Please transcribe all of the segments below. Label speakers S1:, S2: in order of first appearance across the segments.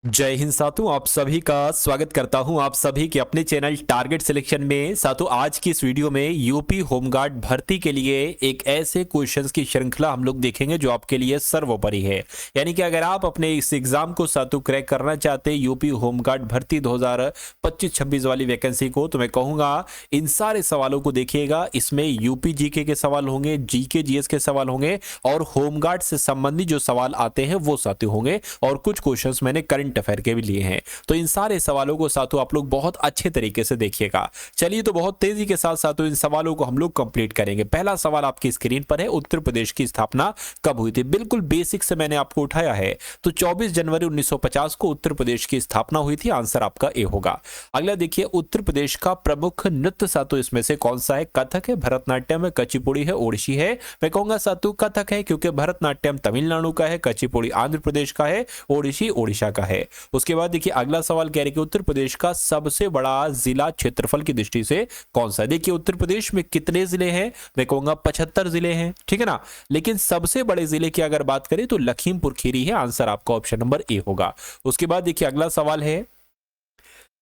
S1: जय हिंद साथियों, आप सभी का स्वागत करता हूं आप सभी के अपने चैनल टारगेट सिलेक्शन में। साथियों, आज की इस वीडियो में यूपी होमगार्ड भर्ती के लिए एक ऐसे क्वेश्चंस की श्रृंखला हम लोग देखेंगे जो आपके लिए सर्वोपरि है। यानी कि अगर आप अपने इस एग्जाम को साथियों क्रैक करना चाहते हैं, यूपी होमगार्ड भर्ती 2025-26 वाली वैकेंसी को, तो मैं कहूंगा इन सारे सवालों को देखिएगा। इसमें यूपी जीके के सवाल होंगे, जीके जीएस के सवाल होंगे और होमगार्ड से संबंधित जो सवाल आते हैं वो साथियों होंगे, और कुछ क्वेश्चंस मैंने करंट अफेयर के भी लिए हैं। तो इन सारे सवालों को साथियों आप लोग बहुत अच्छे तरीके से देखिएगा। चलिए, तो बहुत तेजी के साथ साथियों इन सवालों को हम लोग कंप्लीट करेंगे। पहला सवाल आपकी स्क्रीन पर है, उत्तर प्रदेश की स्थापना कब हुई थी? बिल्कुल बेसिक से मैंने आपको उठाया है। तो 24 जनवरी 1950 को उत्तर प्रदेश की स्थापना हुई थी। आंसर आपका ए होगा। अगला देखिए, उत्तर प्रदेश का प्रमुख नृत्य साथियों इसमें से कौन सा है? कथक है, भरतनाट्यम है, कुचिपुड़ी है, ओडिसी है? मैं कहूंगा साथियों कथक है, क्योंकि भरतनाट्यम तमिलनाडु का है, कुचिपुड़ी आंध्र प्रदेश का है, ओडिसी ओडिशा का है। उसके बाद देखिए अगला सवाल कह रहे कि उत्तर प्रदेश का सबसे बड़ा जिला क्षेत्रफल की दृष्टि से कौन सा है? देखिए उत्तर प्रदेश में कितने जिले हैं? मैं कहूंगा 75 जिले हैं, ठीक है ना। लेकिन सबसे बड़े जिले की अगर बात करें तो लखीमपुर खीरी है। आंसर आपका ऑप्शन नंबर ए होगा। उसके बाद देखिए अगला सवाल है,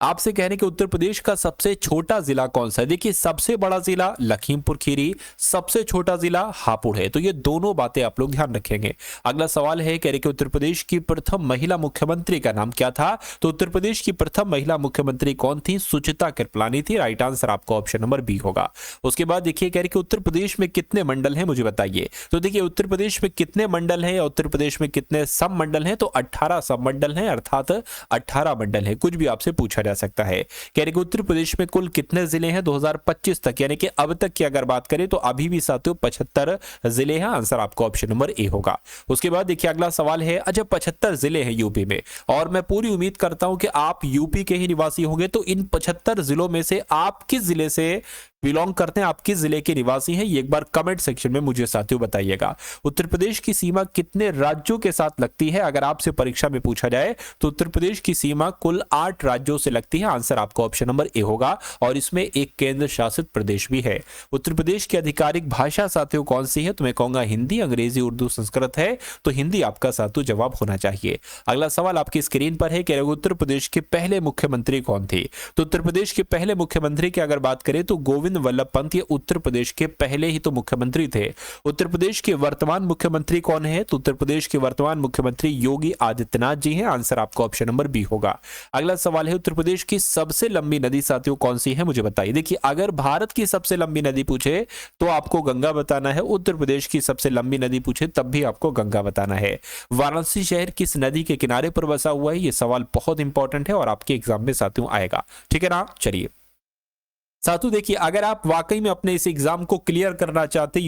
S1: आपसे कह रहे हैं कि उत्तर प्रदेश का सबसे छोटा जिला कौन सा है? देखिए सबसे बड़ा जिला लखीमपुर खीरी, सबसे छोटा जिला हापुड़ है। तो ये दोनों बातें आप लोग ध्यान रखेंगे। अगला सवाल है, कह रहे कि उत्तर प्रदेश की प्रथम महिला मुख्यमंत्री का नाम क्या था? तो उत्तर प्रदेश की प्रथम महिला मुख्यमंत्री कौन थी? सुचिता कृपलानी थी। राइट आंसर आपका ऑप्शन नंबर बी होगा। उसके बाद देखिए कह रहे कि उत्तर प्रदेश में कितने मंडल हैं, मुझे बताइए। तो देखिए उत्तर प्रदेश में कितने मंडल हैं, उत्तर प्रदेश में कितने सब मंडल हैं? तो 18 सब मंडल हैं, अर्थात 18 मंडल हैं। कुछ भी आपसे पूछा जा सकता है। कह रहे कि उत्तर प्रदेश में कुल कितने जिले हैं 2025 तक, यानी कि अब तक की अगर बात करें तो अभी भी साथियों 75 जिले हैं। आंसर आपका ऑप्शन नंबर ए होगा। उसके बाद देखिए अगला सवाल है, अच्छा 75 जिले हैं यूपी में, और मैं पूरी उम्मीद करता हूं कि आप यूपी के ही निवासी होंगे। तो इन 75 जिलों में से आप किस जिले से बिलोंग करते हैं, आप किस जिले के निवासी हैं, ये एक बार कमेंट सेक्शन में मुझे साथियों बताइएगा। उत्तर प्रदेश की सीमा कितने राज्यों के साथ लगती है? अगर आपसे परीक्षा में पूछा जाए तो उत्तर प्रदेश की सीमा कुल 8 राज्यों से लगती है। आंसर आपका ऑप्शन नंबर ए होगा, और इसमें एक केंद्र शासित प्रदेश भी है। उत्तर प्रदेश की आधिकारिक भाषा साथियों कौन सी है? तो मैं कहूंगा हिंदी, अंग्रेजी, उर्दू, संस्कृत है। तो हिंदी आपका साथियों जवाब होना चाहिए। अगला सवाल आपकी स्क्रीन पर है कि उत्तर प्रदेश के पहले मुख्यमंत्री कौन थे? तो उत्तर प्रदेश के पहले मुख्यमंत्री की अगर बात करें तो गोविंद वल्लभ पंत, ये उत्तर प्रदेश के पहले ही तो मुख्यमंत्री थे। उत्तर प्रदेश के वर्तमान मुख्यमंत्री कौन है? तो उत्तर प्रदेश के वर्तमान मुख्यमंत्री योगी आदित्यनाथ जी हैं। आंसर आपका ऑप्शन नंबर बी होगा। अगला सवाल है, उत्तर प्रदेश की सबसे लंबी नदी साथियों कौन सी है, मुझे बताइए। देखिए अगर भारत की सबसे लंबी नदी पूछे तो आपको गंगा बताना है, उत्तर प्रदेश की सबसे लंबी नदी पूछे तब भी आपको गंगा बताना है। वाराणसी शहर किस नदी के किनारे पर बसा हुआ है? यह सवाल बहुत इंपॉर्टेंट है और आपके एग्जाम में साथियों आएगा, ठीक है ना। चलिए साथियों देखिए, अगर आप वाकई में अपने इस एग्जाम को क्लियर करना चाहते,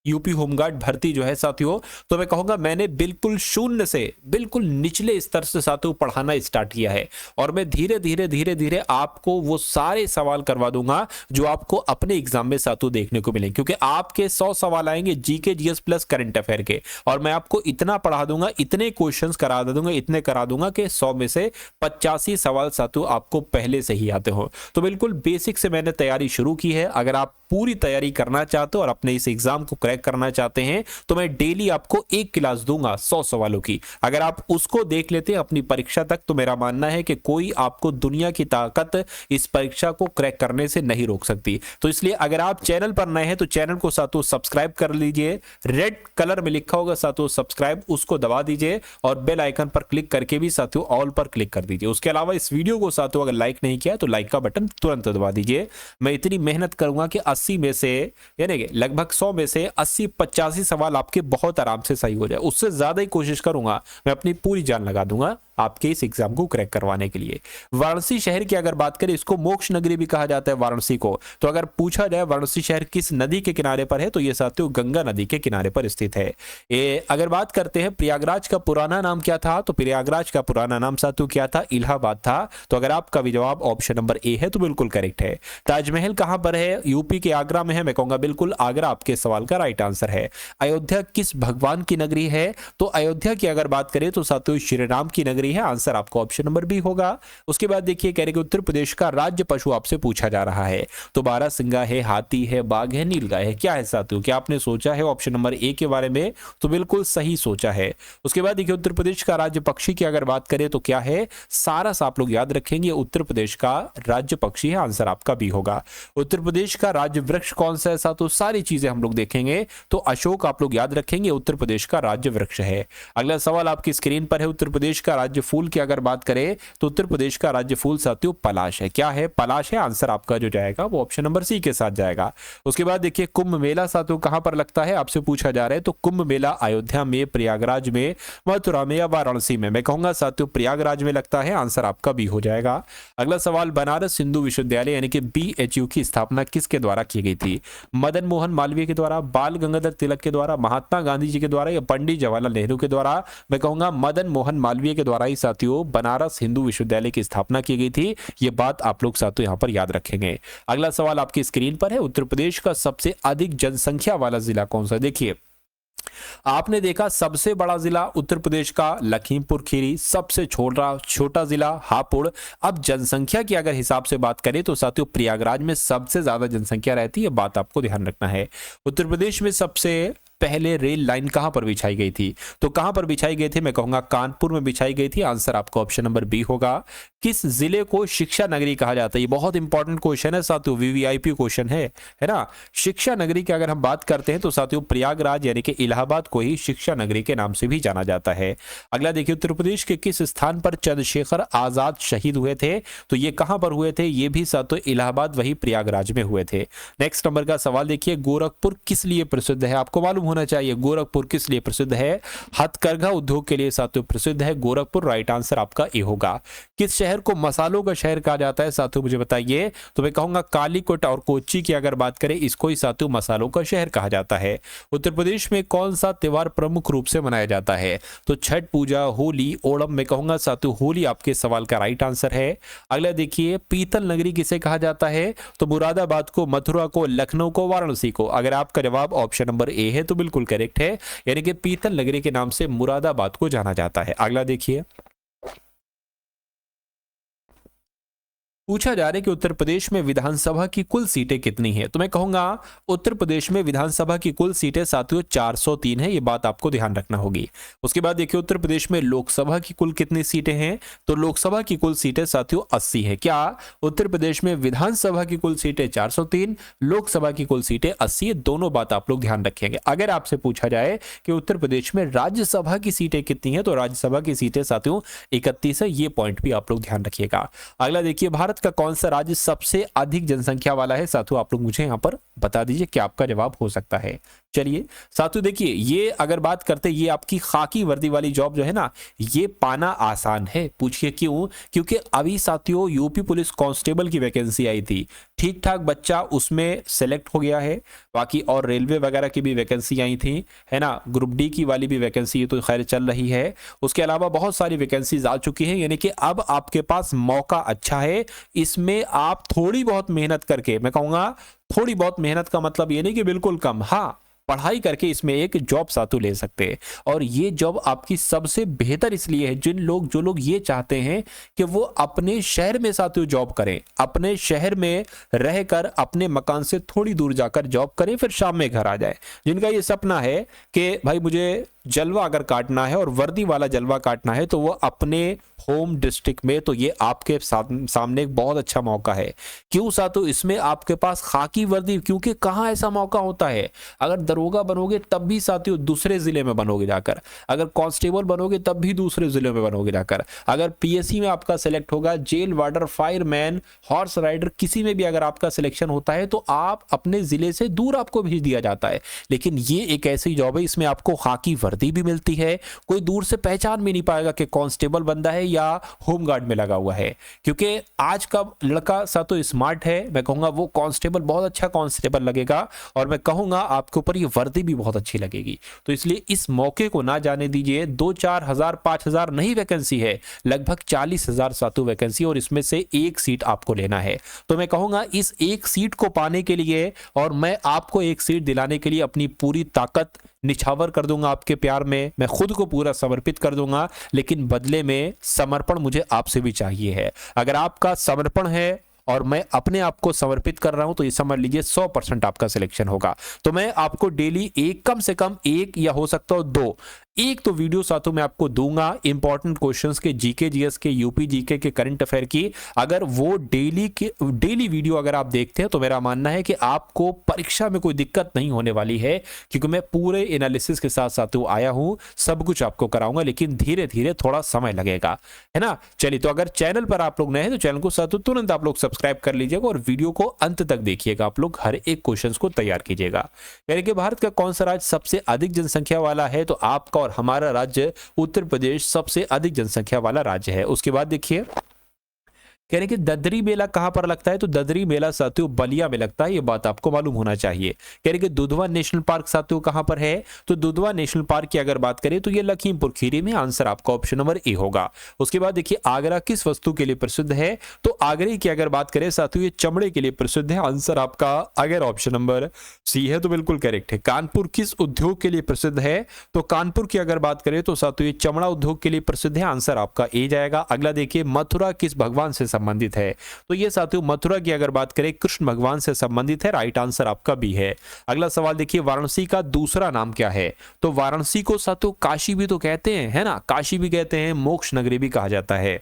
S1: यूपी होमगार्ड भर्ती जो है साथियों, तो मैं कहूंगा मैंने बिल्कुल शून्य से बिल्कुल निचले स्तर से साथियों पढ़ाना स्टार्ट किया है, और मैं धीरे धीरे आपको वो सारे सवाल करवा दूंगा जो आपको अपने एग्जाम में साथियों देखने को मिलेंगे। क्योंकि आपके 100 सवाल आएंगे GK GS plus current affair के, और मैं आपको इतना पढ़ा दूंगा, इतने क्वेश्चंस करा दूंगा, इतने करा दूंगा कि 100 में से 85 सवाल साथियों आपको पहले से ही आते हो। तो बिल्कुल बेसिक से मैंने तैयारी शुरू की है। अगर आप पूरी तैयारी करना चाहते हो और अपने इस एग्जाम को क्रैक करना चाहते हैं तो मैं डेली आपको एक क्लास दूंगा 100 सवालों की। अगर आप उसको देख लेते हैं अपनी परीक्षा तक, तो मेरा मानना है कि कोई आपको दुनिया की ताकत इस परीक्षा को क्रैक करने से नहीं रोक सकती। तो इसलिए अगर आप चैनल पर नए हैं तो चैनल को साथियों सब्सक्राइब कर लीजिए। रेड कलर में लिखा होगा साथियों सब्सक्राइब, उसको दबा दीजिए, और बेल आइकन पर क्लिक करके भी साथियों ऑल पर क्लिक कर दीजिए। उसके अलावा इस वीडियो को साथियों अगर लाइक नहीं किया तो लाइक का बटन तुरंत दबा दीजिए। मैं इतनी मेहनत करूंगा कि 80 में से, यानी कि लगभग 100 में से 80-85 सवाल आपके बहुत आराम से सही हो जाए। उससे ज्यादा ही कोशिश करूंगा, मैं अपनी पूरी जान लगा दूंगा आपके इस एग्जाम को क्रैक करवाने के लिए। वाराणसी शहर की अगर बात करें, इसको मोक्ष नगरी भी कहा जाता है वाराणसी को। तो अगर पूछा जाए वाराणसी शहर किस नदी के किनारे पर है, तो यह साथियों गंगा नदी के किनारे पर स्थित है। अगर बात करते हैं प्रयागराज का पुराना नाम क्या था, तो प्रयागराज का पुराना नाम साथियों क्या था? इलाहाबाद था। तो अगर आपका भी जवाब ऑप्शन नंबर ए है तो बिल्कुल करेक्ट है। ताजमहल कहां पर है? यूपी के आगरा में है। मैं कहूंगा बिल्कुल आगरा आपके सवाल का राइट आंसर है। अयोध्या किस भगवान की नगरी है? तो अयोध्या की अगर बात करें तो साथियों श्री राम की नगरी नगरी है, आंसर आपका ऑप्शन नंबर बी होगा। उसके बाद देखिए कह रहे कि उत्तर प्रदेश का राज्य पशु आपसे पूछा जा रहा है, तो बारहसिंगा है, हाथी है, बाघ है, नीलगाय है, क्या है साथियों? क्या आपने सोचा है ऑप्शन नंबर ए के बारे में? तो बिल्कुल सही सोचा है। उसके बाद देखिए उत्तर प्रदेश का राज्य पक्षी की अगर बात करें तो क्या है? सारस आप लोग याद रखेंगे, उत्तर प्रदेश का राज्य पक्षी है, आंसर आपका बी होगा। उत्तर प्रदेश का राज्य वृक्ष कौन सा है साथियों? सारी चीजें हम लोग देखेंगे, तो अशोक आप लोग याद रखेंगे, उत्तर प्रदेश का राज्य वृक्ष है। अगला सवाल आपकी स्क्रीन पर है, उत्तर प्रदेश का राज्य फूल की अगर बात करें तो उत्तर प्रदेश का राज्य फूल साथियों पलाश है। क्या है? पलाश है, आंसर आपका जो जाएगा वो ऑप्शन नंबर सी के साथ जाएगा। उसके बाद देखिए कुंभ मेला साथियों कहां पर लगता है आपसे पूछा जा रहा है, तो कुंभ मेला अयोध्या में, प्रयागराज में, मथुरा में या वाराणसी में? मैं कहूंगा साथियों प्रयागराज में लगता है, आंसर आपका बी हो जाएगा। अगला सवाल, बनारस हिंदू विश्वविद्यालय यानी कि BHU की स्थापना किसके द्वारा की गई थी? मदन मोहन मालवीय के द्वारा, बाल गंगाधर तिलक के द्वारा, महात्मा गांधी जी के द्वारा या पंडित जवाहरलाल नेहरू के द्वारा? मैं कहूंगा मदन मोहन मालवीय के द्वारा ही साथियों बनारस हिंदू विश्वविद्यालय की स्थापना की गई थी। ये बात आप लोग साथियों यहां पर याद रखेंगे। अगला सवाल आपकी स्क्रीन पर है, उत्तर प्रदेश का सबसे अधिक जनसंख्या वाला जिला कौन सा? देखिए आपने देखा सबसे बड़ा जिला उत्तर प्रदेश का लखीमपुर खीरी, सबसे छोटा जिला हापुड़। अब जनसंख्या की अगर हिसाब से बात करें तो साथियों प्रयागराज में सबसे ज्यादा जनसंख्या रहती है, बात आपको ध्यान रखना है। उत्तर प्रदेश में सबसे पहले रेल लाइन कहां पर बिछाई गई थी? तो कहां पर बिछाई गई थी? मैं कहूंगा कानपुर में बिछाई गई थी, आंसर आपका ऑप्शन नंबर बी होगा। किस जिले को शिक्षा नगरी कहा जाता है? ये बहुत इंपॉर्टेंट क्वेश्चन है साथियों, VVIP क्वेश्चन है ना। शिक्षा नगरी की अगर हम बात करते हैं तो साथियों प्रयागराज यानी कि इलाहाबाद को ही शिक्षा नगरी के नाम से भी जाना जाता है। अगला देखिए उत्तर प्रदेश के किस स्थान पर चंद्रशेखर आजाद शहीद हुए थे? तो ये कहां पर हुए थे? ये भी साथियों इलाहाबाद वही प्रयागराज में हुए थे। नेक्स्ट नंबर का सवाल देखिए, गोरखपुर किस लिए प्रसिद्ध है? आपको मालूम होना चाहिए गोरखपुर किस लिए प्रसिद्ध है? हथकरघा उद्योग के लिए साथियों प्रसिद्ध है गोरखपुर, राइट आंसर आपका ए होगा। किस शहर को मसालों का शहर कहा जाता है साथियों मुझे बताइए? तो मैं कहूंगा कालीकोट और कोच्चि की अगर बात करें इसको ही साथियों मसालों का शहर कहा जाता है। उत्तर प्रदेश में कौन सा त्योहार प्रमुख रूप से मनाया जाता है? तो छठ पूजा, होली, ओणम। मैं कहूंगा साथियों होली आपके सवाल का राइट आंसर है। अगला देखिए पीतल नगरी किसे कहा जाता है? तो मुरादाबाद को, मथुरा को, लखनऊ को, वाराणसी को? अगर आपका जवाब ऑप्शन नंबर ए है तो बिल्कुल करेक्ट है, यानी कि पीतल नगरी के नाम से मुरादाबाद को जाना जाता है। अगला देखिए पूछा जा रहा है कि उत्तर प्रदेश में विधानसभा की कुल सीटें कितनी हैं? तो मैं कहूंगा उत्तर प्रदेश में विधानसभा की कुल सीटें साथियों 403 है, ये बात आपको ध्यान रखना होगी। उसके बाद देखिए उत्तर प्रदेश में लोकसभा की कुल कितनी सीटें हैं? तो लोकसभा की कुल सीटें साथियों 80 है। क्या उत्तर प्रदेश में विधानसभा की कुल सीटें 403, लोकसभा की कुल सीटें 80 है? दोनों बात आप लोग ध्यान रखेंगे। अगर आपसे पूछा जाए कि उत्तर प्रदेश में राज्यसभा की सीटें कितनी है, तो राज्यसभा की सीटें साथियों 31 है, ये पॉइंट भी आप लोग ध्यान रखिएगा। अगला देखिए भारत का कौन सा राज्य सबसे अधिक जनसंख्या वाला है? साथियों आप लोग मुझे यहां पर बता दीजिए क्या आपका जवाब हो सकता है। चलिए साथियों देखिए ये अगर बात करते ये आपकी खाकी वर्दी वाली जॉब जो है ना ये पाना आसान है। पूछिए क्यों? क्योंकि अभी साथियों यूपी पुलिस कांस्टेबल की वैकेंसी आई थी, ठीक ठाक बच्चा उसमें सेलेक्ट हो गया है। बाकी और रेलवे वगैरह की भी वैकेंसी आई थी, है ना, ग्रुप डी की वाली भी वैकेंसी तो खैर चल रही है। उसके अलावा बहुत सारी वैकेंसीज आ चुकी हैं, यानी कि अब आपके पास मौका अच्छा है। इसमें आप थोड़ी बहुत मेहनत करके, मैं कहूंगा थोड़ी बहुत मेहनत का मतलब ये नहीं कि बिल्कुल कम, हाँ पढ़ाई करके इसमें एक जॉब साथियों ले सकते हैं। और ये जॉब आपकी सबसे बेहतर इसलिए है जो लोग ये चाहते हैं कि वो अपने शहर में साथियों जॉब करें, अपने शहर में रहकर अपने मकान से थोड़ी दूर जाकर जॉब करें, फिर शाम में घर आ जाए। जिनका ये सपना है कि भाई मुझे जलवा अगर काटना है और वर्दी वाला जलवा काटना है तो वो अपने होम डिस्ट्रिक्ट में, तो ये आपके सामने एक बहुत अच्छा मौका है। क्यों साथियों? इसमें आपके पास खाकी वर्दी, क्योंकि कहाँ ऐसा मौका होता है, अगर दरोगा बनोगे तब भी साथियों दूसरे जिले में बनोगे जाकर, अगर कांस्टेबल बनोगे तब भी दूसरे जिले में बनोगे जाकर, अगर पीएससी में आपका सिलेक्ट होगा, jail warder, fireman, horse rider, किसी में भी अगर आपका सिलेक्शन होता है तो आप अपने जिले से दूर आपको भेज दिया जाता है। लेकिन ये एक ऐसी जॉब है इसमें आपको खाकी वर्दी भी मिलती है, कोई दूर से पहचान भी नहीं पाएगा कि कांस्टेबल बंदा है या होमगार्ड में लगा हुआ है, क्योंकि आज का लड़का साथियों स्मार्ट है। मैं कहूंगा वो कांस्टेबल बहुत अच्छा कांस्टेबल लगेगा और मैं कहूंगा आपके ऊपर ये वर्दी भी बहुत अच्छी लगेगी। तो इसलिए इस मौके को ना जाने दीजिए। 2-4 हजार 5,000 नहीं वैकेंसी है, लगभग 40,000 साथियों वैकेंसी, और इसमें से एक सीट आपको लेना है। तो मैं कहूंगा इस एक सीट को पाने के लिए और मैं आपको एक सीट दिलाने के लिए अपनी पूरी ताकत निछावर कर दूंगा आपके प्यार में, मैं खुद को पूरा समर्पित कर दूंगा, लेकिन बदले में समर्पण मुझे आपसे भी चाहिए है। अगर आपका समर्पण है और मैं अपने आप को समर्पित कर रहा हूं तो ये समझ लीजिए 100% आपका सिलेक्शन होगा। तो मैं आपको डेली एक, कम से कम एक या हो सकता हो दो, एक तो वीडियो साथों में आपको दूंगा इंपॉर्टेंट क्वेश्चंस के, जीके जीएस के, यूपी जीके के, करंट अफेयर की। अगर वो डेली वीडियो अगर आप देखते हैं तो मेरा मानना है कि आपको परीक्षा में कोई दिक्कत नहीं होने वाली है, क्योंकि मैं पूरे एनालिसिस के साथ साथियों आया हूं, सब कुछ आपको कराऊंगा, लेकिन धीरे धीरे थोड़ा समय लगेगा, है ना। चलिए, तो अगर चैनल पर आप लोग नए हैं तो चैनल को साथियों तुरंत आप लोग सब्सक्राइब कर लीजिएगा और वीडियो को अंत तक देखिएगा, आप लोग हर एक क्वेश्चन को तैयार कीजिएगा। यानी कि भारत का कौन सा राज्य सबसे अधिक जनसंख्या वाला है, तो आपका और हमारा राज्य उत्तर प्रदेश सबसे अधिक जनसंख्या वाला राज्य है। उसके बाद देखिए कह रहे कि ददरी मेला कहां पर लगता है, तो ददरी मेला साथियों बलिया में लगता है, ये बात आपको मालूम होना चाहिए। कह रहे कि दुधवा नेशनल पार्क साथियों कहां पर है, तो दुधवा नेशनल पार्क की अगर बात करें तो ये लखीमपुर खीरी में, आंसर आपका ऑप्शन नंबर ए होगा। उसके बाद देखिए आगरा किस वस्तु के लिए प्रसिद्ध है, तो आगरे की अगर बात करें साथियों ये चमड़े के लिए प्रसिद्ध है, आंसर आपका अगर ऑप्शन नंबर सी है तो बिल्कुल करेक्ट है। कानपुर किस उद्योग के लिए प्रसिद्ध है, तो कानपुर की अगर बात करें तो साथियों ये चमड़ा उद्योग के लिए प्रसिद्ध है, आंसर आपका ए जाएगा। अगला देखिए मथुरा किस भगवान से संबंधित है, तो ये साथियों मथुरा की अगर बात करें कृष्ण भगवान से संबंधित है, राइट आंसर आपका बी है। अगला सवाल देखिए वाराणसी का दूसरा नाम क्या है, तो वाराणसी को साथियों काशी भी तो कहते हैं, है ना, काशी भी कहते हैं, मोक्ष नगरी भी कहा जाता है।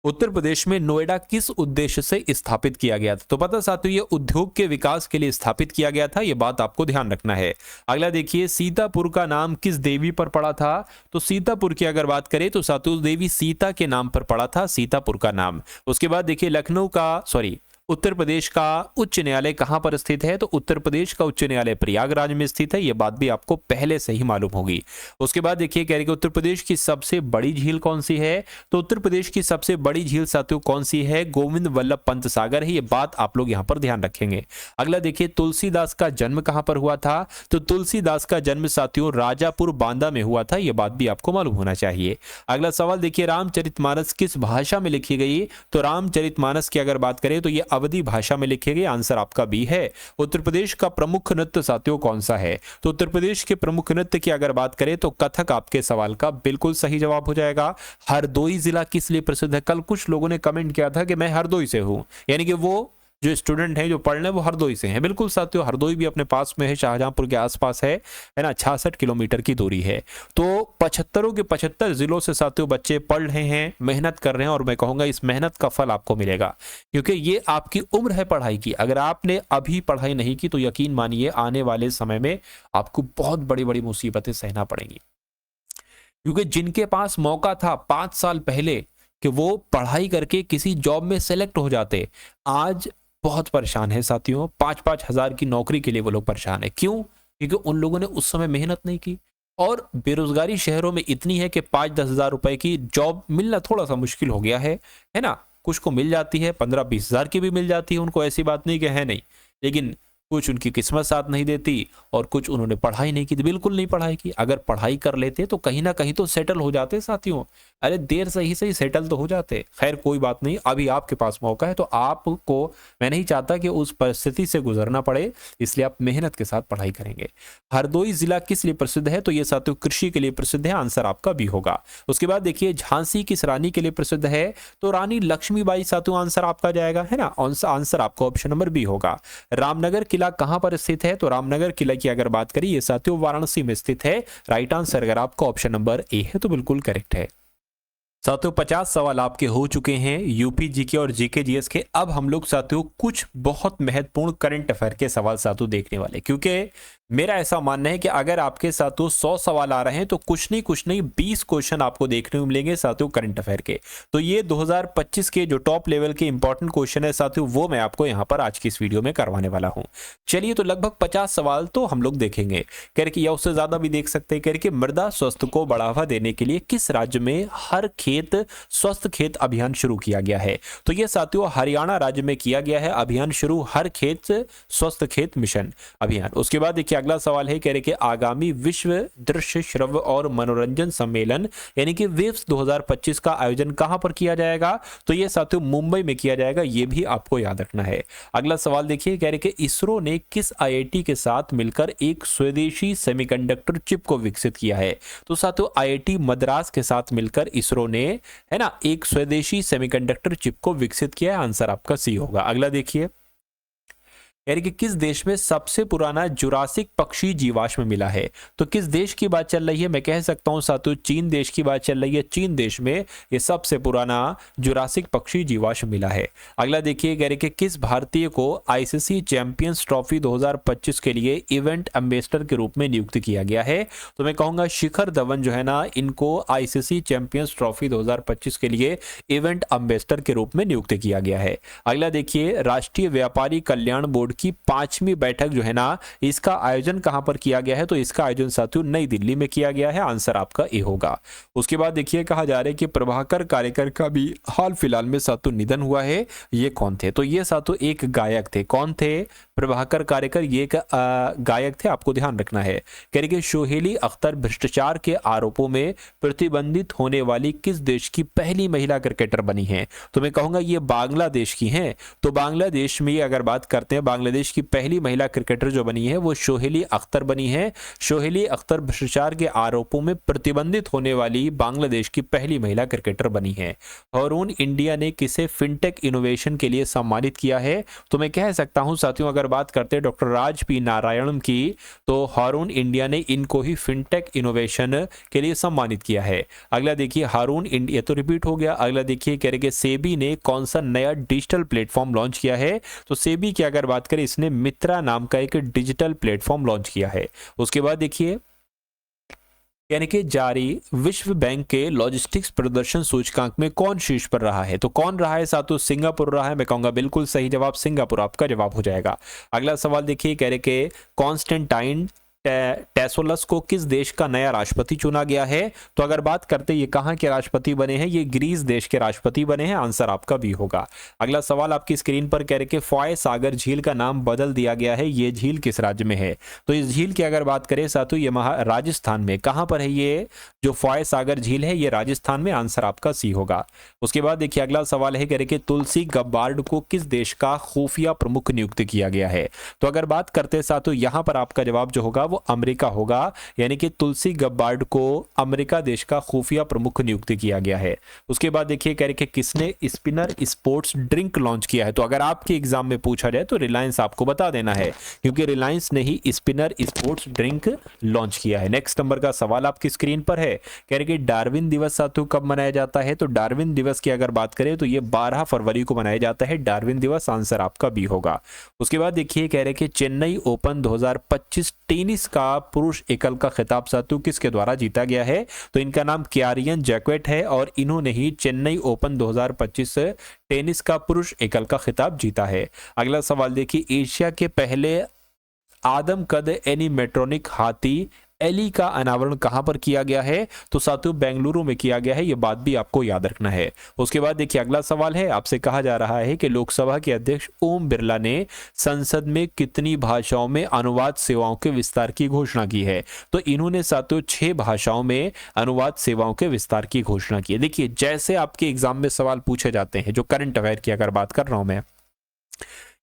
S1: उत्तर प्रदेश में नोएडा किस उद्देश्य से स्थापित किया गया था, तो पता साथियों ये उद्योग के विकास के लिए स्थापित किया गया था, ये बात आपको ध्यान रखना है। अगला देखिए सीतापुर का नाम किस देवी पर पड़ा था, तो सीतापुर की अगर बात करें तो साथियों देवी सीता के नाम पर पड़ा था सीतापुर का नाम। उसके बाद देखिए उत्तर प्रदेश का उच्च न्यायालय कहां पर स्थित है, तो उत्तर प्रदेश का उच्च न्यायालय प्रयागराज में स्थित है, यह बात भी आपको पहले से ही मालूम होगी। उसके बाद देखिए कह रहे कि उत्तर प्रदेश की सबसे बड़ी झील कौन सी है, तो उत्तर प्रदेश की सबसे बड़ी झील साथियों कौन सी है, गोविंद वल्लभ पंत सागर है, ये बात आप लोग यहां पर ध्यान रखेंगे। अगला देखिए तुलसीदास का जन्म कहां पर हुआ था, तो तुलसीदास का जन्म साथियों राजापुर बांदा में हुआ था, यह बात भी आपको मालूम होना चाहिए। अगला सवाल देखिए रामचरितमानस किस भाषा में लिखी गई, तो रामचरितमानस की अगर बात करें तो यह अवधी भाषा में लिखे गए, आंसर आपका बी है। उत्तर प्रदेश का प्रमुख नृत्य साथियों कौन सा है, तो उत्तर प्रदेश के प्रमुख नृत्य की अगर बात करें तो कथक आपके सवाल का बिल्कुल सही जवाब हो जाएगा। हरदोई जिला किस लिए प्रसिद्ध है, कल कुछ लोगों ने कमेंट किया था कि मैं हरदोई से हूं, यानी कि वो जो स्टूडेंट हैं जो पढ़ रहे हैं वो हरदोई से हैं, बिल्कुल साथियों हरदोई भी अपने पास में है, शाहजहांपुर के आसपास है ना, 66 किलोमीटर की दूरी है। तो 75 के 75 जिलों से साथियों बच्चे पढ़ रहे हैं, मेहनत कर रहे हैं, और मैं कहूंगा इस मेहनत का फल आपको मिलेगा, क्योंकि ये आपकी उम्र है पढ़ाई की। अगर आपने अभी पढ़ाई नहीं की तो यकीन मानिए आने वाले समय में आपको बहुत बड़ी बड़ी मुसीबतें सहना पड़ेंगी, क्योंकि जिनके पास मौका था 5 साल पहले कि वो पढ़ाई करके किसी जॉब में सेलेक्ट हो जाते, आज बहुत परेशान है साथियों। 5-5 हजार की नौकरी के लिए वो लोग परेशान है, क्यों, क्योंकि उन लोगों ने उस समय मेहनत नहीं की। और बेरोजगारी शहरों में इतनी है कि 5-10 हजार रुपए की जॉब मिलना थोड़ा सा मुश्किल हो गया है ना। कुछ को मिल जाती है, 15-20 हजार की भी मिल जाती है उनको, ऐसी बात नहीं कि है नहीं, लेकिन कुछ उनकी किस्मत साथ नहीं देती, और कुछ उन्होंने पढ़ाई नहीं की, बिल्कुल नहीं पढ़ाई की। अगर पढ़ाई कर लेते तो कहीं ना कहीं तो सेटल हो जाते साथियों, अरे देर से ही सही सेटल तो हो जाते। खैर कोई बात नहीं, अभी आपके पास मौका है, तो आपको मैं नहीं चाहता कि उस परिस्थिति से गुजरना पड़े, इसलिए आप मेहनत के साथ पढ़ाई करेंगे। हरदोई जिला किस लिए प्रसिद्ध है, तो ये साथियों कृषि के लिए प्रसिद्ध है, आंसर आपका भी होगा। उसके बाद देखिए झांसी किस रानी के लिए प्रसिद्ध है, तो रानी लक्ष्मीबाई साथियों आंसर आपका जाएगा, है ना, आंसर आपका ऑप्शन नंबर बी होगा। रामनगर किला कहां पर स्थित है, तो रामनगर किला की अगर बात करें ये साथियों वाराणसी में स्थित है, राइट आंसर अगर आपका ऑप्शन नंबर ए है तो बिल्कुल करेक्ट है। साथियों 50 सवाल आपके हो चुके हैं यूपी जीके और जीके जीएस के। अब हम लोग साथियों कुछ बहुत महत्वपूर्ण करंट अफेयर के सवाल साथियों देखने वाले, क्योंकि मेरा ऐसा मानना है कि अगर आपके साथियों 100 सवाल आ रहे हैं तो कुछ नहीं 20 क्वेश्चन आपको देखने को मिलेंगे साथियों करंट अफेयर के। तो ये 2025 के जो टॉप लेवल के इंपॉर्टेंट क्वेश्चन है साथियों, वो मैं आपको यहाँ पर आज की इस वीडियो में करवाने वाला हूँ। चलिए, तो लगभग 50 सवाल तो हम लोग देखेंगे, कह रहे कि या उससे ज्यादा भी देख सकते हैं। कह रहे कि मृदा स्वास्थ्य को बढ़ावा देने के लिए किस राज्य में हर खेत स्वस्थ खेत अभियान शुरू किया गया है? तो ये साथियों हरियाणा राज्य में किया गया है अभियान शुरू, हर खेत स्वस्थ खेत मिशन अभियान। उसके बाद देखिए अगला सवाल है, कह रहे कि आगामी विश्व दृश्य श्रव्य और मनोरंजन सम्मेलन यानी कि वेव्स 2025 का आयोजन कहां पर किया जाएगा? तो ये साथियों मुंबई में किया जाएगा, ये भी आपको याद रखना है। अगला सवाल देखिए, कह रहे कि इसरो ने किस आईआईटी के साथ मिलकर एक स्वदेशी सेमीकंडक्टर चिप को विकसित किया है? तो साथियों आईआईटी मद्रास के साथ मिलकर इसरो ने, है ना, एक स्वदेशी सेमीकंडक्टर चिप को विकसित किया है। आंसर आपका सी होगा। अगला देखिए, यानी कि किस देश में सबसे पुराना जुरासिक पक्षी जीवाश्म मिला है? तो किस देश की बात चल रही है? मैं कह सकता हूं साथियों चीन देश की बात चल रही है। चीन देश में ये सबसे पुराना जुरासिक पक्षी जीवाश्म मिला है। अगला देखिए, कह रहे कि किस भारतीय को आईसीसी चैंपियंस ट्रॉफी 2025 के लिए इवेंट एम्बेसडर के रूप में नियुक्त किया गया है? तो मैं कहूंगा शिखर धवन जो है ना, इनको आईसीसी चैंपियंस ट्रॉफी 2025 के लिए इवेंट एम्बेसडर के रूप में नियुक्त किया गया है। अगला देखिए, राष्ट्रीय व्यापारी कल्याण बोर्ड की 5वीं बैठक जो है ना, इसका आयोजन कहां पर किया गया है? तो इसका आयोजन साथियों नई दिल्ली में किया गया है। आंसर आपका ए होगा। उसके बाद देखिए, कहा जा रहा है कि प्रभाकर कारेकर का भी हाल फिलहाल में साथियों निधन हुआ है। ये कौन थे? तो ये साथियों एक गायक थे। कौन थे? प्रभाकर कारेकर, ये एक गायक थे, आपको ध्यान रखना है। कह रहे कि सोहेली अख्तर भ्रष्टाचार के आरोपों में प्रतिबंधित होने वाली किस देश की पहली महिला क्रिकेटर बनी है? तो मैं कहूंगा ये बांग्लादेश की हैं। तो बांग्लादेश में अगर बात करते हैं, बांग्लादेश की पहली महिला क्रिकेटर जो बनी है वो सोहेली अख्तर बनी है। सोहेली अख्तर भ्रष्टाचार के आरोपों में प्रतिबंधित होने वाली बांग्लादेश की पहली महिला क्रिकेटर बनी है। हारून इंडिया ने किसे फिनटेक इनोवेशन के लिए सम्मानित किया है? तो मैं कह सकता हूं साथियों, अगर बात करते हैं डॉक्टर राज पी नारायणन की, तो हारून इंडिया ने इनको ही फिनटेक इनोवेशन के लिए सम्मानित किया है। अगला देखिए, हारून इंडिया तो रिपीट हो गया। अगला देखिए, कह रहे कि सेबी ने कौन सा नया डिजिटल प्लेटफॉर्म लॉन्च किया है? तो सेबी की अगर बात करें, इसने मित्रा नाम का एक डिजिटल प्लेटफॉर्म लॉन्च किया है। उसके बाद देखिए, यानी कि जारी विश्व बैंक के लॉजिस्टिक्स प्रदर्शन सूचकांक में कौन शीर्ष पर रहा है? तो कौन रहा है साथियों? सिंगापुर रहा है। मैं कहूंगा बिल्कुल सही जवाब सिंगापुर आपका जवाब हो जाएगा। अगला सवाल देखिए, कह रहे कि कॉन्स्टेंटाइन टेसोलस को किस देश का नया राष्ट्रपति चुना गया है? तो अगर बात करते ये कहां के राष्ट्रपति बने हैं? ये ग्रीस देश के राष्ट्रपति बने हैं। आंसर आपका भी होगा। अगला सवाल आपकी स्क्रीन पर कह रहे कि फॉय सागर झील का नाम बदल दिया गया है, ये झील किस राज्य में है? तो इस झील की अगर बात करें साथियों, ये राजस्थान में। कहां पर है ये जो फॉय सागर झील है? ये राजस्थान में। आंसर आपका सी होगा। उसके बाद देखिए अगला सवाल है, कह रहे कि तुलसी गब्बार्ड को किस देश का खुफिया प्रमुख नियुक्त किया गया है? तो अगर बात करते साथियों, यहां पर आपका जवाब जो होगा वो अमेरिका होगा, यानी कि तुलसी गब्बार्ड को अमेरिका देश का खुफिया प्रमुख नियुक्त किया गया है। उसके बाद देखिए, कह रहे कि किसने स्पिनर स्पोर्ट्स ड्रिंक लॉन्च किया है? तो अगर आपके एग्जाम में पूछा जाए तो रिलायंस आपको बता देना है, क्योंकि रिलायंस ने ही स्पिनर स्पोर्ट्स ड्रिंक लॉन्च किया है। नेक्स्ट नंबर का सवाल आपकी स्क्रीन पर है, कह रहे कि डार्विन दिवस साथियों कब मनाया जाता है? तो डार्विन दिवस की अगर बात करें तो ये 12 फरवरी को मनाया जाता है डार्विन दिवस। आंसर आपका बी होगा। उसके बाद देखिए, कह रहे कि चेन्नई ओपन 2025 टेनिस का पुरुष एकल का खिताब साथियों किसके द्वारा जीता गया है? तो इनका नाम क्यारियन जैक्वेट है और इन्होंने ही चेन्नई ओपन 2025 टेनिस का पुरुष एकल का खिताब जीता है। अगला सवाल देखिए, एशिया के पहले आदमकद एनिमेट्रॉनिक हाथी एली का अनावरण कहां पर किया गया है? तो साथियों बेंगलुरु में किया गया है। यह बात भी आपको याद रखना है। उसके बाद देखिए अगला सवाल है, आपसे कहा जा रहा है कि लोकसभा के अध्यक्ष ओम बिरला ने संसद में कितनी भाषाओं में अनुवाद सेवाओं के विस्तार की घोषणा की है? तो इन्होंने साथियों 6 भाषाओं में अनुवाद सेवाओं के विस्तार की घोषणा की है। देखिए जैसे आपके एग्जाम में सवाल पूछे जाते हैं, जो करंट अफेयर की अगर बात कर रहा हूं मैं,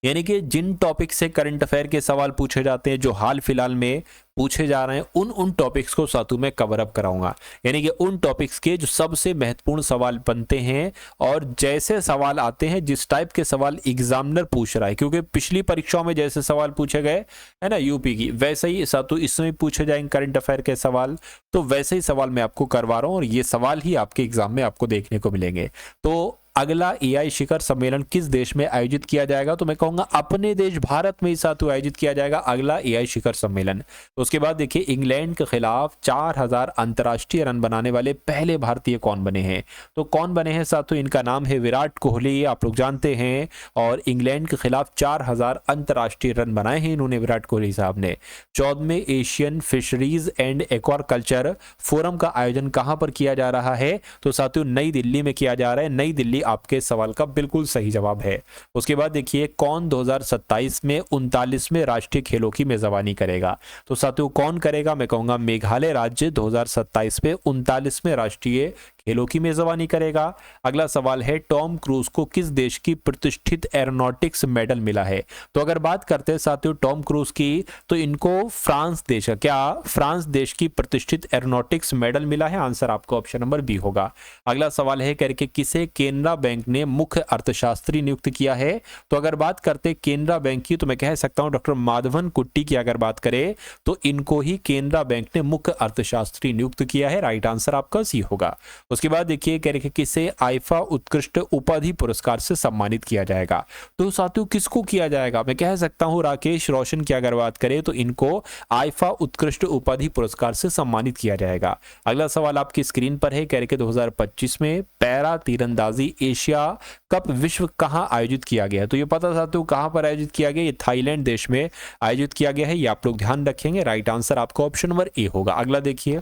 S1: यानी कि जिन टॉपिक से करंट अफेयर के सवाल पूछे जाते हैं, जो हाल फिलहाल में पूछे जा रहे हैं, उन टॉपिक्स को साथियों में कवर अप कराऊंगा। यानी कि उन टॉपिक्स के जो सबसे महत्वपूर्ण सवाल बनते हैं और जैसे सवाल आते हैं, जिस टाइप के सवाल एग्जामिनर पूछ रहा है, क्योंकि पिछली परीक्षाओं में जैसे सवाल पूछे गए है ना यूपी की, वैसे ही साथियों इसमें पूछे जाएंगे करंट अफेयर के सवाल। तो वैसे ही सवाल मैं आपको करवा रहा हूं और ये सवाल ही आपके एग्जाम में आपको देखने को मिलेंगे। तो अगला एआई शिखर सम्मेलन किस देश में आयोजित किया जाएगा? तो मैं कहूंगा अपने देश भारत में ही साथियों आयोजित किया जाएगा अगला एआई शिखर सम्मेलन। उसके बाद देखिए इंग्लैंड के खिलाफ 4000 अंतर्राष्ट्रीय रन बनाने वाले पहले भारतीय कौन बने हैं? तो कौन बने हैं साथियों? इनका नाम है विराट कोहली, आप लोग जानते हैं। और इंग्लैंड के खिलाफ 4000 अंतर्राष्ट्रीय रन बनाए हैं इन्होंने, विराट कोहली साहब ने। 14वें Asian fisheries and aquaculture forum का आयोजन कहां पर किया जा रहा है? तो साथियों नई दिल्ली में किया जा रहा है। नई दिल्ली आपके सवाल का बिल्कुल सही जवाब है। उसके बाद देखिए कौन 2027 में 39वें राष्ट्रीय खेलों की मेजबानी करेगा? तो साथियों कौन करेगा? मैं कहूंगा मेघालय राज्य 2027 में 39वें राष्ट्रीय खेलों की मेजबानी करेगा। अगला सवाल है टॉम क्रूज को किस देश की प्रतिष्ठित एरोनॉटिक्स मेडल मिला है? तो अगर बात करते हैं साथियों टॉम क्रूज की, तो इनको फ्रांस देश का, क्या फ्रांस देश की प्रतिष्ठित एरोनॉटिक्स मेडल मिला है? आंसर आपको ऑप्शन नंबर बी होगा। अगला सवाल है करके किसे केनरा बैंक ने मुख्य अर्थशास्त्री नियुक्त किया है? तो अगर बात करते केनरा बैंक की, तो मैं कह सकता हूं डॉक्टर माधवन कुट्टी की अगर बात करें तो इनको ही केनरा बैंक ने मुख्य अर्थशास्त्री नियुक्त किया है। राइट आंसर आपका सी होगा। उसके बाद देखिए कह रहे किसे आईफा उत्कृष्ट उपाधि पुरस्कार से सम्मानित किया जाएगा? तो साथियों किसको किया जाएगा? मैं कह सकता हूं राकेश रोशन की अगर बात करें तो इनको आईफा उत्कृष्ट उपाधि पुरस्कार से सम्मानित किया जाएगा। अगला सवाल आपकी स्क्रीन पर है, कह रहे 2025 में पैरा तीरंदाजी एशिया कप विश्व कहां आयोजित किया गया है? तो ये पता साथियों कहां पर आयोजित किया गया? ये थाईलैंड देश में आयोजित किया गया है, ये आप लोग ध्यान रखेंगे। राइट आंसर आपका ऑप्शन नंबर ए होगा। अगला देखिए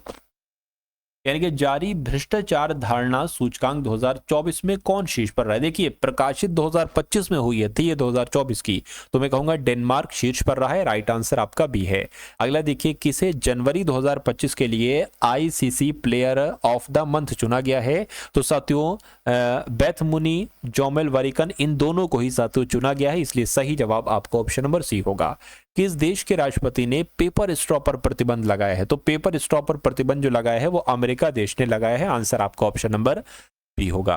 S1: यानी कि जारी भ्रष्टाचार धारणा सूचकांक 2024 में कौन शीर्ष पर रहा है? देखिए प्रकाशित 2025 में हुई थी ये 2024 की, तो मैं कहूंगा डेनमार्क शीर्ष पर रहा है। राइट आंसर आपका बी है। अगला देखिए किसे जनवरी 2025 के लिए ICC player of the month चुना गया है? तो साथियों बेथ मुनी, जोमेल वरिकन, इन दोनों को ही साथियों चुना गया है, इसलिए सही जवाब आपका ऑप्शन नंबर सी होगा। किस देश के राष्ट्रपति ने पेपर स्ट्रॉ पर प्रतिबंध लगाया है? तो पेपर स्ट्रॉ पर प्रतिबंध जो लगाया है वो अमेरिका देश ने लगाया है। आंसर आपका ऑप्शन नंबर बी होगा।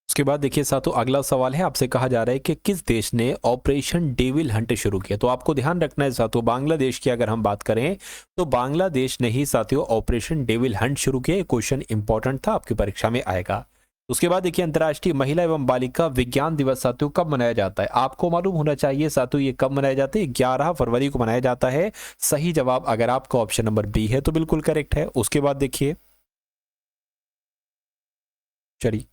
S1: उसके बाद देखिए साथियों अगला सवाल है, आपसे कहा जा रहा है कि किस देश ने ऑपरेशन डेविल हंट शुरू किया? तो आपको ध्यान रखना है साथियों बांग्लादेश की अगर हम बात करें तो बांग्लादेश ने ही साथियों ऑपरेशन डेविल हंट शुरू किया। ये क्वेश्चन इंपॉर्टेंट था, आपकी परीक्षा में आएगा। उसके बाद देखिए अंतर्राष्ट्रीय महिला एवं बालिका विज्ञान दिवस साथियों कब मनाया जाता है? आपको मालूम होना चाहिए साथियों ये कब मनाया जाता है। 11 फरवरी को मनाया जाता है। सही जवाब अगर आपका ऑप्शन नंबर बी है तो बिल्कुल करेक्ट है। उसके बाद देखिए चलिए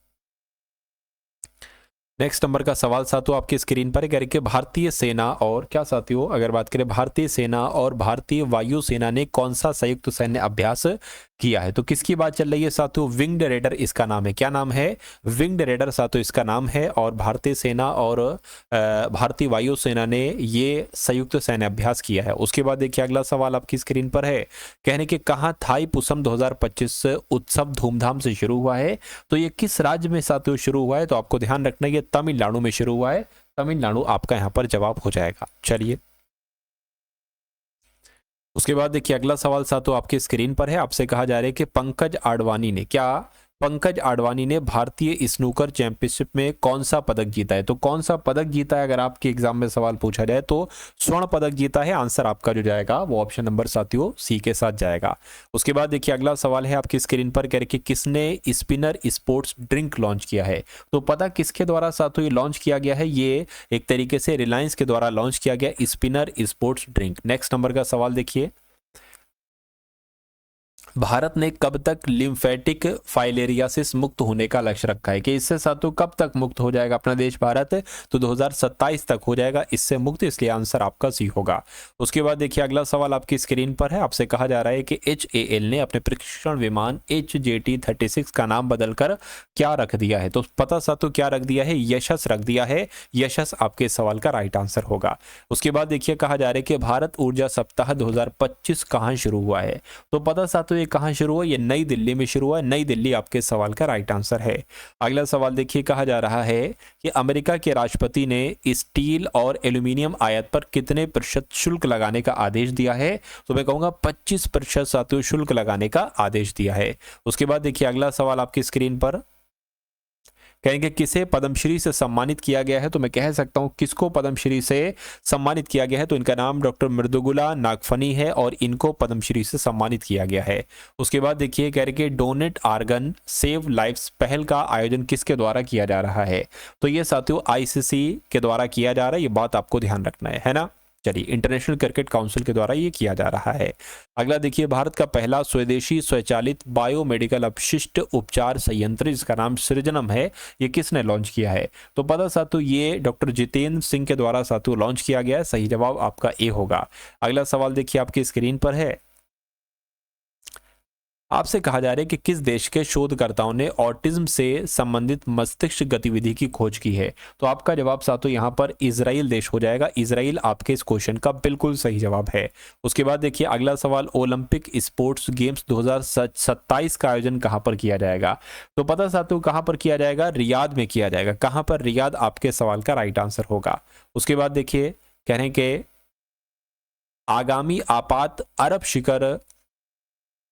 S1: नेक्स्ट नंबर का सवाल साथियों आपकी स्क्रीन पर है कि भारतीय सेना और क्या साथियों अगर बात करें भारतीय सेना और भारतीय वायु सेना ने कौन सा संयुक्त सैन्य अभ्यास किया है? तो किसकी बात चल रही है साथियों? विंग्ड रेडर इसका नाम है। क्या नाम है? विंग्ड रेडर साथियों इसका नाम है। और भारतीय सेना और भारतीय वायु सेना ने ये संयुक्त सैन्य अभ्यास किया है। उसके बाद देखिए अगला सवाल आपकी स्क्रीन पर है, कहने के कहा थाई पुसम 2025 उत्सव धूमधाम से शुरू हुआ है? तो ये किस राज्य में साथियों शुरू हुआ है? तो आपको ध्यान रखना है ये तमिलनाडु में शुरू हुआ है। तमिलनाडु आपका यहाँ पर जवाब हो जाएगा। चलिए उसके बाद देखिए अगला सवाल साथियों आपके स्क्रीन पर है, आपसे कहा जा रहा है कि पंकज आडवाणी ने भारतीय स्नूकर चैंपियनशिप में कौन सा पदक जीता है? तो कौन सा पदक जीता है अगर आपके एग्जाम में सवाल पूछा जाए तो स्वर्ण पदक जीता है। आंसर आपका जो जाएगा वो ऑप्शन नंबर साथियों सी के साथ जाएगा। उसके बाद देखिए अगला सवाल है आपकी स्क्रीन पर, कह रहे कि किसने स्पिनर स्पोर्ट्स ड्रिंक लॉन्च किया है? तो पता किसके द्वारा साथियों ये लॉन्च किया गया है? ये एक तरीके से रिलायंस के द्वारा लॉन्च किया गया spinner sports drink. Next number का सवाल देखिए, भारत ने कब तक लिम्फेटिक फाइलेरियासिस मुक्त होने का लक्ष्य रखा है? कि इससे साथियों कब तक मुक्त हो जाएगा अपना देश भारत? तो 2027 तक हो जाएगा इससे मुक्त, इसलिए आंसर आपका सी होगा। उसके बाद देखिए अगला सवाल आपकी स्क्रीन पर है, आपसे कहा जा रहा है कि HAL ने अपने प्रशिक्षण विमान HJT-36 का नाम बदलकर क्या रख दिया है? तो पता साथियों क्या रख दिया है? यशस रख दिया है। यशस आपके सवाल का राइट आंसर होगा। उसके बाद देखिए कहा जा रहा है कि भारत ऊर्जा सप्ताह 2025 कहां शुरू हुआ है? तो पता साथियों ये कहां शुरू हुआ? ये नई दिल्ली में शुरू हुआ। नई दिल्ली आपके सवाल का राइट आंसर है। अगला सवाल देखिए कहा जा रहा है कि अमेरिका के राष्ट्रपति ने स्टील और एल्यूमिनियम आयात पर कितने प्रतिशत शुल्क लगाने का आदेश दिया है? तो मैं कहूंगा 25% साथियों शुल्क लगाने का आदेश दिया है। उसके बाद देखिए अगला सवाल आपकी स्क्रीन पर, कहेंगे किसे पद्मश्री से सम्मानित किया गया है, तो मैं कह सकता हूं किसको पद्मश्री से सम्मानित किया गया है, तो इनका नाम डॉक्टर मृदुला नागफनी है और इनको पद्मश्री से सम्मानित किया गया है। उसके बाद देखिए कह रहे कि डोनेट आर्गन सेव लाइफ्स पहल का आयोजन किसके द्वारा किया जा रहा है, तो ये साथियों आईसीसी के द्वारा किया जा रहा है, ये बात आपको ध्यान रखना है ना। चलिए इंटरनेशनल क्रिकेट काउंसिल के द्वारा ये किया जा रहा है। अगला देखिए भारत का पहला स्वदेशी स्वचालित बायोमेडिकल अपशिष्ट उपचार संयंत्र जिसका नाम सृजनम है, ये किसने लॉन्च किया है, तो पता साथियों ये डॉक्टर जितेंद्र सिंह के द्वारा साथियों लॉन्च किया गया है। सही जवाब आपका ए होगा। अगला सवाल देखिए आपकी स्क्रीन पर है, आपसे कहा जा रहा है कि किस देश के शोधकर्ताओं ने ऑटिज्म से संबंधित मस्तिष्क गतिविधि की खोज की है, तो आपका जवाब साथियों यहाँ पर इजराइल देश हो जाएगा। इजराइल आपके इस क्वेश्चन का बिल्कुल सही जवाब है। उसके बाद देखिए अगला सवाल, ओलंपिक स्पोर्ट्स गेम्स 2027 का आयोजन कहाँ पर किया जाएगा, तो पता साथियों कहाँ पर किया जाएगा, रियाद में किया जाएगा। कहाँ पर, रियाद आपके सवाल का राइट आंसर होगा। उसके बाद देखिए कह रहे हैं कि आगामी आपात अरब शिखर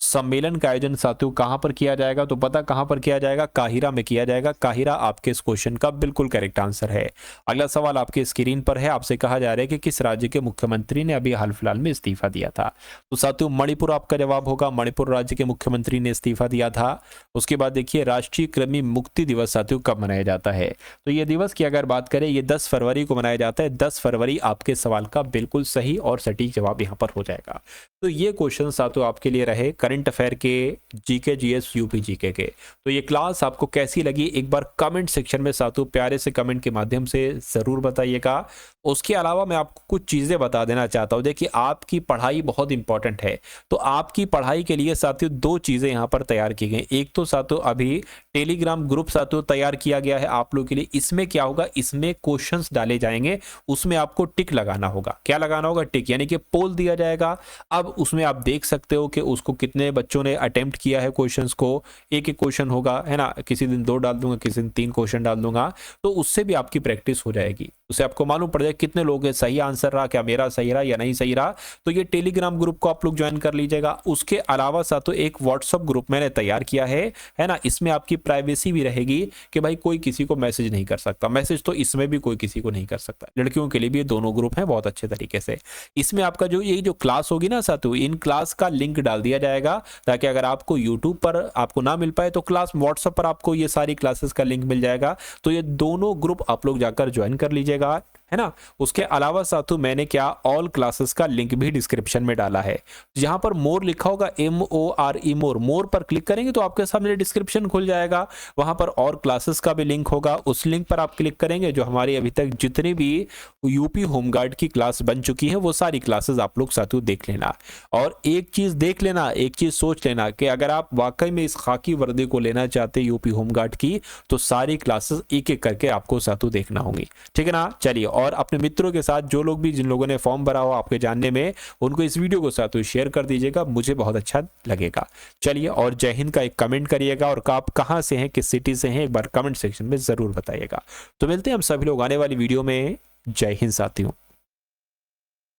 S1: सम्मेलन का आयोजन साथियों कहां पर किया जाएगा, तो पता कहां पर किया जाएगा, काहिरा में किया जाएगा। काहिरा आपके इस क्वेश्चन का बिल्कुल करेक्ट आंसर है। अगला सवाल आपके स्क्रीन पर है, आपसे कहा जा रहा है कि किस राज्य के मुख्यमंत्री ने अभी हाल फिलहाल में इस्तीफा दिया था, तो साथियों मणिपुर आपका जवाब होगा। मणिपुर राज्य के मुख्यमंत्री ने इस्तीफा दिया था। उसके बाद देखिए राष्ट्रीय कृमि मुक्ति दिवस साथियों कब मनाया जाता है, तो ये दिवस की अगर बात करें ये 10 फरवरी को मनाया जाता है। 10 फरवरी आपके सवाल का बिल्कुल सही और सटीक जवाब यहाँ पर हो जाएगा। तो ये क्वेश्चन साथियों आपके लिए रहे करंट अफेयर के, जीके जीएस यूपी जीके के। तो ये क्लास आपको कैसी लगी एक बार कमेंट सेक्शन में साथियों प्यारे से कमेंट के माध्यम से जरूर बताइएगा। उसके अलावा मैं आपको कुछ चीजें बता देना चाहता हूं। देखिए आपकी पढ़ाई बहुत इंपॉर्टेंट है, तो आपकी पढ़ाई के लिए साथियों 2 चीजें यहां पर तैयार की गई। एक तो साथियों अभी टेलीग्राम ग्रुप साथियों तैयार किया गया है आप लोग के लिए। इसमें क्या होगा, इसमें क्वेश्चंस डाले जाएंगे, उसमें आपको टिक लगाना होगा। क्या लगाना होगा, टिक, यानी कि पोल दिया जाएगा। अब उसमें आप देख सकते हो कि उसको कितने बच्चों ने अटेम्प्ट किया है क्वेश्चंस को। एक एक क्वेश्चन होगा, है ना, किसी दिन 2 डाल दूंगा, किसी दिन 3 क्वेश्चन डाल दूंगा, तो उससे भी आपकी प्रैक्टिस हो जाएगी। उससे आपको मालूम पड़ जाएगा कितने लोग हैं, सही आंसर रहा, क्या मेरा सही रहा या नहीं सही रहा। तो ये टेलीग्राम ग्रुप को आप लोग ज्वाइन कर लीजिएगा। उसके अलावा साथियों एक व्हाट्सएप ग्रुप मैंने तैयार किया है ना, इसमें आपकी प्राइवेसी भी रहेगी कि भाई कोई किसी को मैसेज नहीं कर सकता। मैसेज तो इसमें भी कोई किसी को नहीं कर सकता। लड़कियों के लिए भी ये दोनों ग्रुप हैं बहुत अच्छे तरीके से। इसमें आपका जो ये जो क्लास होगी ना साथियों, इन क्लास का लिंक डाल दिया जाएगा, ताकि अगर आपको यूट्यूब पर आपको ना मिल पाए तो क्लास व्हाट्सएप पर आपको ये सारी क्लासेस का लिंक मिल जाएगा। तो ये दोनों ग्रुप आप लोग जाकर ज्वाइन कर लीजिएगा, है ना। उसके अलावा साथियों मैंने क्या ऑल क्लासेस का लिंक भी डिस्क्रिप्शन में डाला है। जहां पर मोर लिखा होगा MORE मोर पर क्लिक करेंगे तो आपके सामने डिस्क्रिप्शन खुल जाएगा। वहां पर और क्लासेस का भी लिंक होगा, उस लिंक पर आप क्लिक करेंगे। जो हमारी अभी तक जितनी भी यूपी होमगार्ड की क्लास बन चुकी है वो सारी क्लासेस आप लोग साथियों देख लेना। और एक चीज देख लेना, एक चीज सोच लेना कि अगर आप वाकई में इस खाकी वर्दी को लेना चाहते यूपी होमगार्ड की, तो सारी क्लासेस एक एक करके आपको साथियों देखना होंगी, ठीक है ना। चलिए, और अपने मित्रों के साथ जो लोग भी जिन लोगों ने फॉर्म भरा हो आपके जानने में, उनको इस वीडियो को साथियों शेयर कर दीजिएगा, मुझे बहुत अच्छा लगेगा। चलिए, और जय हिंद का एक कमेंट करिएगा, और आप कहां से हैं, किस सिटी से हैं, एक बार कमेंट सेक्शन में जरूर बताइएगा। तो मिलते हैं हम सभी लोग आने वाली वीडियो में। जय हिंद साथियों।